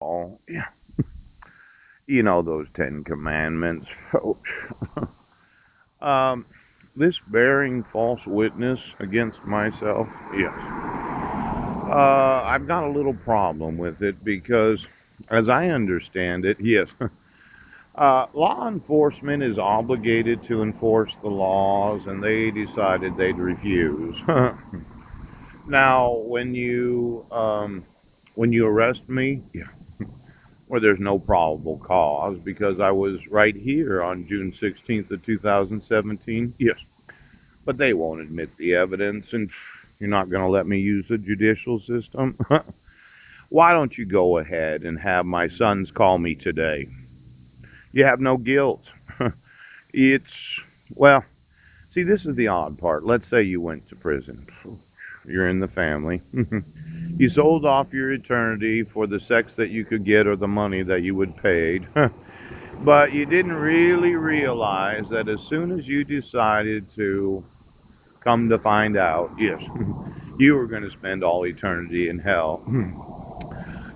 Oh, yeah. You know those Ten Commandments, folks. Um, this bearing false witness against myself, yes. I've got a little problem with it because, as I understand it, yes, law enforcement is obligated to enforce the laws, and they decided they'd refuse. Now, when you arrest me, yeah, where there's no probable cause because I was right here on June 16th of 2017. Yes, but they won't admit the evidence, and you're not going to let me use the judicial system. Why don't you go ahead and have my sons call me today? You have no guilt. It's, well, see, this is the odd part. Let's say you went to prison. You're in the family. You sold off your eternity for the sex that you could get or the money that you would paid. But you didn't really realize that as soon as you decided to come to find out, yes, you were going to spend all eternity in hell.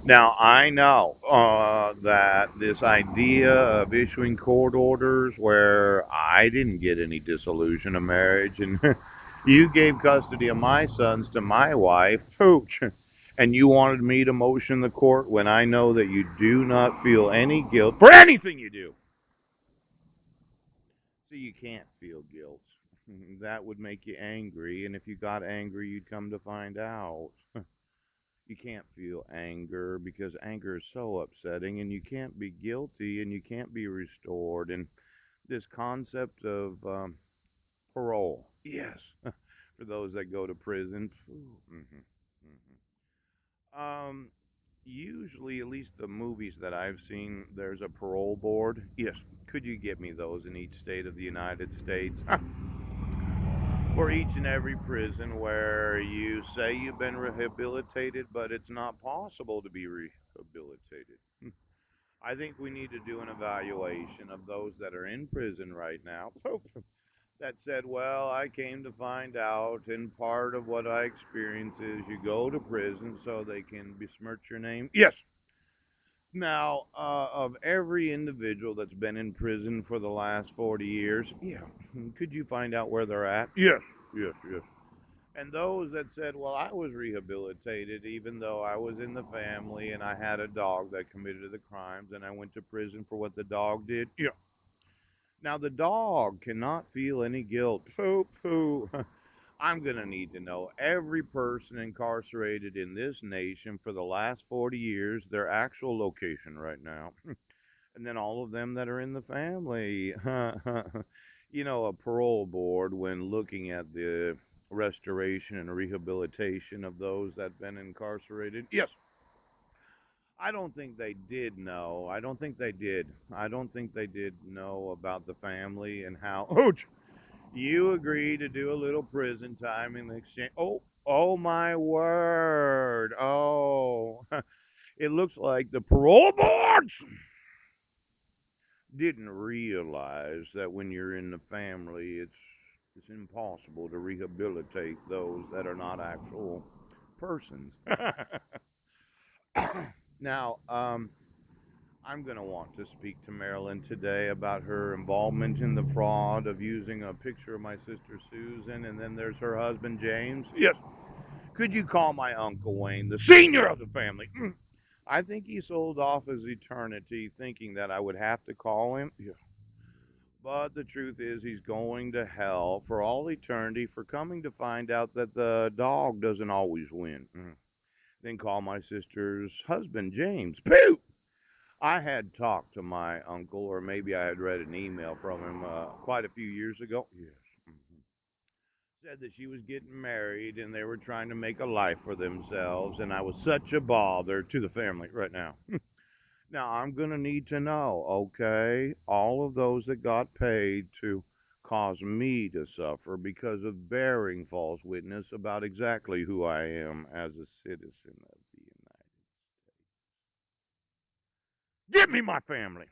Now, I know that this idea of issuing court orders where I didn't get any dissolution of marriage and you gave custody of my sons to my wife, pooch, and you wanted me to motion the court when I know that you do not feel any guilt for anything you do. So you can't feel guilt. That would make you angry, and if you got angry, you'd come to find out. You can't feel anger because anger is so upsetting, and you can't be guilty, and you can't be restored. And this concept of parole, yes, for those that go to prison. Usually, at least the movies that I've seen, there's a parole board. Yes, could you get me those in each state of the United States? For each and every prison where you say you've been rehabilitated, but it's not possible to be rehabilitated. I think we need to do an evaluation of those that are in prison right now that said, well, I came to find out, and part of what I experience is you go to prison so they can besmirch your name. Yes. Now, of every individual that's been in prison for the last 40 years, yeah, could you find out where they're at? Yes, yes, yes. And those that said, well, I was rehabilitated even though I was in the family and I had a dog that committed the crimes and I went to prison for what the dog did. Yeah. Now, the dog cannot feel any guilt. Pooh, pooh. I'm going to need to know every person incarcerated in this nation for the last 40 years, their actual location right now. And then all of them that are in the family. A parole board, when looking at the restoration and rehabilitation of those that have been incarcerated. Yes, I don't think they did know. I don't think they did. I don't think they did know about the family and how. Ouch! You agree to do a little prison time in exchange. Oh, oh my word! Oh, it looks like the parole boards didn't realize that when you're in the family, it's impossible to rehabilitate those that are not actual persons. Now, I'm going to want to speak to Marilyn today about her involvement in the fraud of using a picture of my sister Susan, and then there's her husband James. Yes. Could you call my Uncle Wayne, the senior of the family? I think he sold off his eternity thinking that I would have to call him. Yeah. But the truth is, he's going to hell for all eternity for coming to find out that the dog doesn't always win. Then call my sister's husband, James. Pooh! I had talked to my uncle, or maybe I had read an email from him quite a few years ago. Yes. Said that she was getting married and they were trying to make a life for themselves, and I was such a bother to the family right now. Now, I'm going to need to know, okay, all of those that got paid to cause me to suffer because of bearing false witness about exactly who I am as a citizen of the United States. Give me my family.